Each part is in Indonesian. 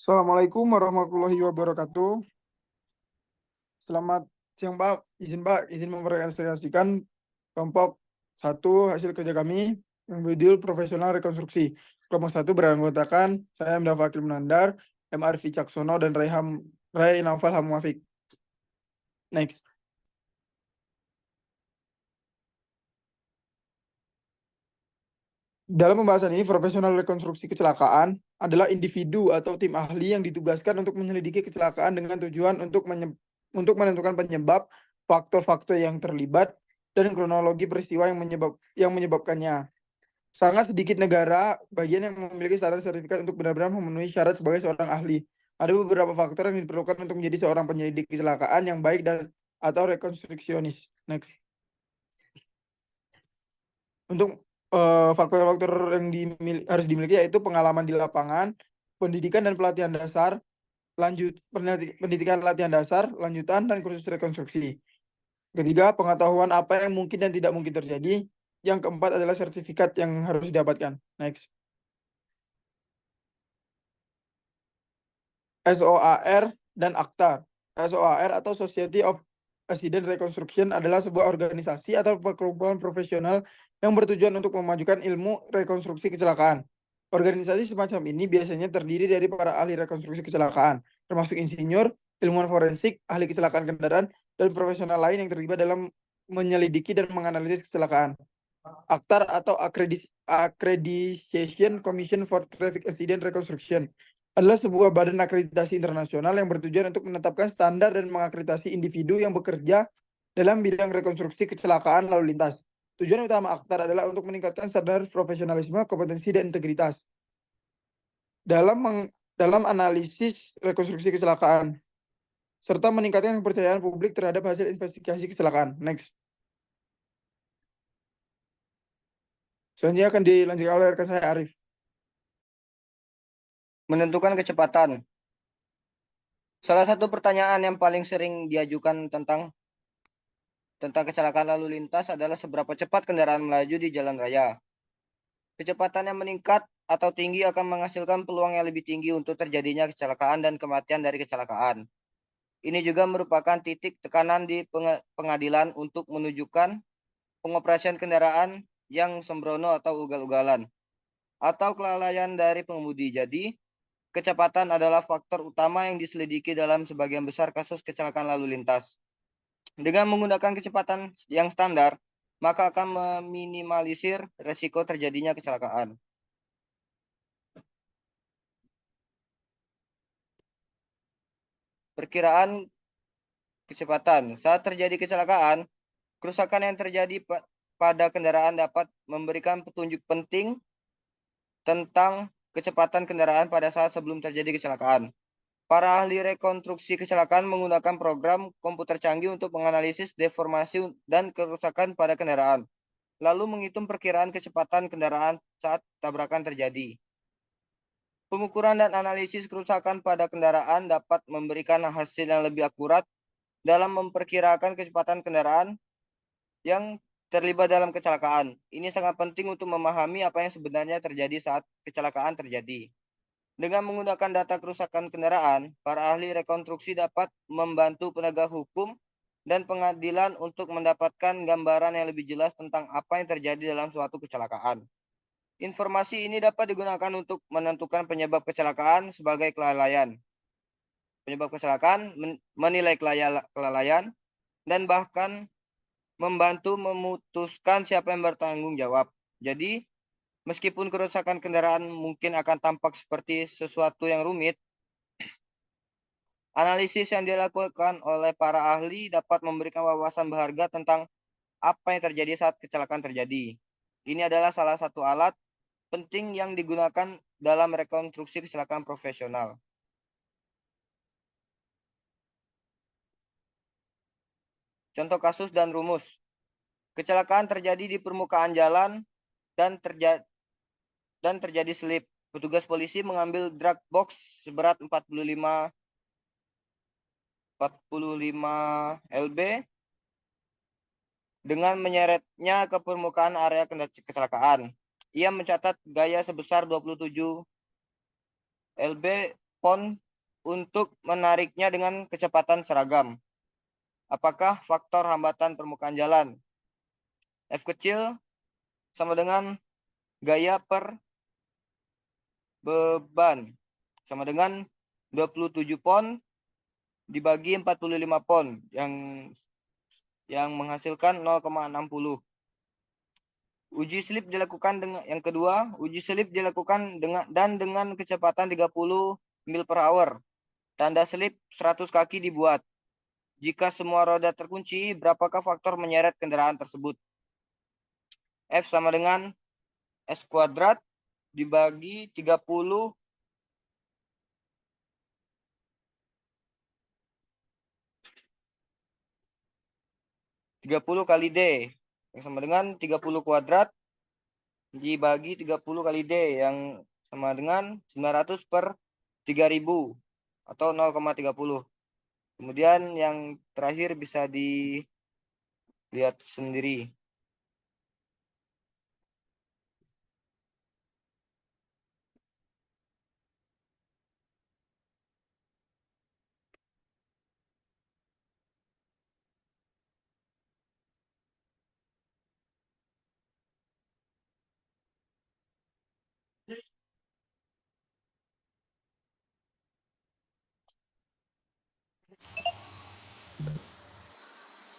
Assalamualaikum warahmatullahi wabarakatuh. Selamat siang, Pak. Izin mempresentasikan kelompok satu hasil kerja kami yang berjudul Profesional Rekonstruksi. Kelompok satu beranggotakan saya Mda Fakil Menandar, M. Arfi Caksono, dan Ray Naufal Hamwafik. Next. Dalam pembahasan ini, profesional rekonstruksi kecelakaan adalah individu atau tim ahli yang ditugaskan untuk menyelidiki kecelakaan dengan tujuan untuk menentukan penyebab, faktor-faktor yang terlibat, dan kronologi peristiwa yang menyebabkannya. Sangat sedikit negara bagian yang memiliki standar sertifikat untuk benar-benar memenuhi syarat sebagai seorang ahli. Ada beberapa faktor yang diperlukan untuk menjadi seorang penyelidik kecelakaan yang baik dan atau rekonstruksionis. Next. Untuk faktor-faktor yang harus dimiliki yaitu pengalaman di lapangan, pendidikan dan pelatihan dasar, pendidikan latihan dasar, lanjutan, dan kursus rekonstruksi. Ketiga, pengetahuan apa yang mungkin dan tidak mungkin terjadi. Yang keempat adalah sertifikat yang harus didapatkan. Next. SOAR dan ACTA. SOAR atau Society of Accident Reconstruction adalah sebuah organisasi atau perkumpulan profesional yang bertujuan untuk memajukan ilmu rekonstruksi kecelakaan. Organisasi semacam ini biasanya terdiri dari para ahli rekonstruksi kecelakaan, termasuk insinyur, ilmuwan forensik, ahli kecelakaan kendaraan, dan profesional lain yang terlibat dalam menyelidiki dan menganalisis kecelakaan. ACTAR atau Accreditation Commission for Traffic Accident Reconstruction adalah sebuah badan akreditasi internasional yang bertujuan untuk menetapkan standar dan mengakreditasi individu yang bekerja dalam bidang rekonstruksi kecelakaan lalu lintas. Tujuan utama ACTAR adalah untuk meningkatkan standar profesionalisme, kompetensi, dan integritas dalam analisis rekonstruksi kecelakaan, serta meningkatkan kepercayaan publik terhadap hasil investigasi kecelakaan. Next. Selanjutnya akan dilanjutkan oleh rekan saya Arif. Menentukan kecepatan. Salah satu pertanyaan yang paling sering diajukan tentang kecelakaan lalu lintas adalah seberapa cepat kendaraan melaju di jalan raya. Kecepatan yang meningkat atau tinggi akan menghasilkan peluang yang lebih tinggi untuk terjadinya kecelakaan dan kematian dari kecelakaan. Ini juga merupakan titik tekanan di pengadilan untuk menunjukkan pengoperasian kendaraan yang sembrono atau ugal-ugalan atau kelalaian dari pengemudi. Jadi, kecepatan adalah faktor utama yang diselidiki dalam sebagian besar kasus kecelakaan lalu lintas. Dengan menggunakan kecepatan yang standar, maka akan meminimalisir resiko terjadinya kecelakaan. Perkiraan kecepatan. Saat terjadi kecelakaan, kerusakan yang terjadi pada kendaraan dapat memberikan petunjuk penting tentang kecepatan kendaraan pada saat sebelum terjadi kecelakaan. Para ahli rekonstruksi kecelakaan menggunakan program komputer canggih untuk menganalisis deformasi dan kerusakan pada kendaraan, lalu menghitung perkiraan kecepatan kendaraan saat tabrakan terjadi. Pengukuran dan analisis kerusakan pada kendaraan dapat memberikan hasil yang lebih akurat dalam memperkirakan kecepatan kendaraan yang terlibat dalam kecelakaan. Ini sangat penting untuk memahami apa yang sebenarnya terjadi saat kecelakaan terjadi. Dengan menggunakan data kerusakan kendaraan, para ahli rekonstruksi dapat membantu penegak hukum dan pengadilan untuk mendapatkan gambaran yang lebih jelas tentang apa yang terjadi dalam suatu kecelakaan. Informasi ini dapat digunakan untuk menentukan penyebab kecelakaan sebagai kelalaian. Penyebab kecelakaan, menilai kelalaian, dan bahkan membantu memutuskan siapa yang bertanggung jawab. Jadi, meskipun kerusakan kendaraan mungkin akan tampak seperti sesuatu yang rumit, analisis yang dilakukan oleh para ahli dapat memberikan wawasan berharga tentang apa yang terjadi saat kecelakaan terjadi. Ini adalah salah satu alat penting yang digunakan dalam rekonstruksi kecelakaan profesional. Contoh kasus dan rumus. Kecelakaan terjadi di permukaan jalan dan terjadi slip. Petugas polisi mengambil drag box seberat 45 lb dengan menyeretnya ke permukaan area kecelakaan. Ia mencatat gaya sebesar 27 lb pon untuk menariknya dengan kecepatan seragam. Apakah faktor hambatan permukaan jalan? F kecil sama dengan gaya per beban sama dengan 27 pon dibagi 45 pon yang menghasilkan 0,60. Uji slip dilakukan dengan yang kedua, uji slip dilakukan dengan kecepatan 30 mil per hour. Tanda slip 100 kaki dibuat. Jika semua roda terkunci, berapakah faktor menyeret kendaraan tersebut? F sama dengan S kuadrat dibagi 30 kali D yang sama dengan 30 kuadrat dibagi 30 kali D yang sama dengan 900 per 3000 atau 0,30. Kemudian yang terakhir bisa dilihat sendiri.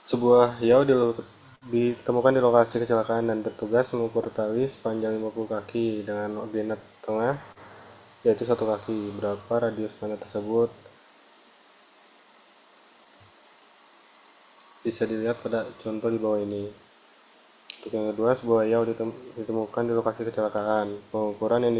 Sebuah hiau ditemukan di lokasi kecelakaan dan petugas mengukur tali sepanjang 50 kaki dengan ordinat tengah yaitu 1 kaki. Berapa radius tanda tersebut? Bisa dilihat pada contoh di bawah ini. Untuk yang kedua, sebuah hiau ditemukan di lokasi kecelakaan. Pengukuran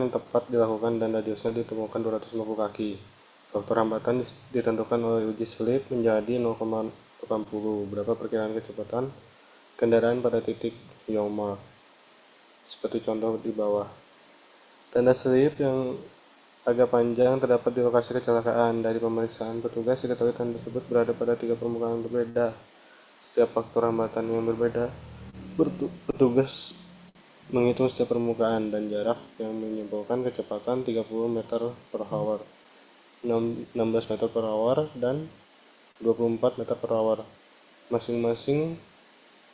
yang tepat dilakukan dan radiusnya ditemukan 250 kaki. Faktor hambatan ditentukan oleh uji slip menjadi 0,80. Berapa perkiraan kecepatan kendaraan pada titik young mark? Seperti contoh di bawah. Tanda slip yang agak panjang terdapat di lokasi kecelakaan. Dari pemeriksaan petugas diketahui tanda tersebut berada pada 3 permukaan berbeda. Setiap faktor hambatan yang berbeda, petugas menghitung setiap permukaan dan jarak yang menyimpulkan kecepatan 30 meter per hour, 16 meter per hour, dan 24 meter per hour. Masing-masing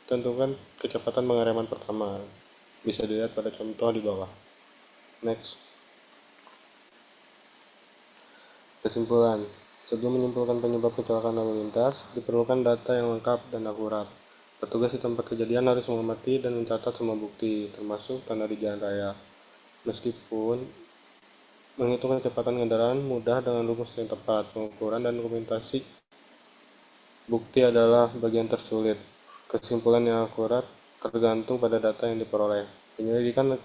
tentukan kecepatan pengereman pertama. Bisa dilihat pada contoh di bawah. Next. Kesimpulan. Sebelum menyimpulkan penyebab kecelakaan lalu lintas, diperlukan data yang lengkap dan akurat. Petugas di tempat kejadian harus mengamati dan mencatat semua bukti, termasuk tanda di jalan raya. Meskipun menghitung kecepatan kendaraan mudah dengan rumus yang tepat, pengukuran dan dokumentasi bukti adalah bagian tersulit. Kesimpulan yang akurat tergantung pada data yang diperoleh. Penyelidikan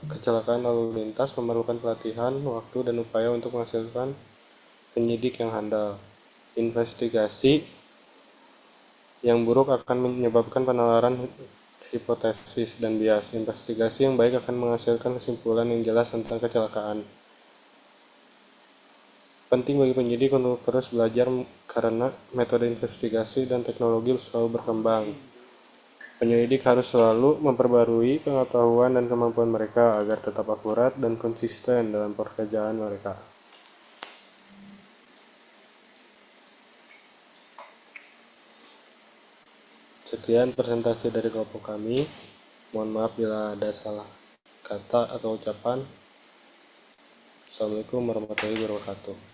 kecelakaan lalu lintas memerlukan pelatihan, waktu, dan upaya untuk menghasilkan penyidik yang handal. Investigasi yang buruk akan menyebabkan penalaran hipotesis dan bias. Investigasi yang baik akan menghasilkan kesimpulan yang jelas tentang kecelakaan. Penting bagi penyidik untuk terus belajar karena metode investigasi dan teknologi selalu berkembang. Penyelidik harus selalu memperbarui pengetahuan dan kemampuan mereka agar tetap akurat dan konsisten dalam pekerjaan mereka. Sekian presentasi dari kelompok kami. Mohon maaf bila ada salah kata atau ucapan. Assalamualaikum warahmatullahi wabarakatuh.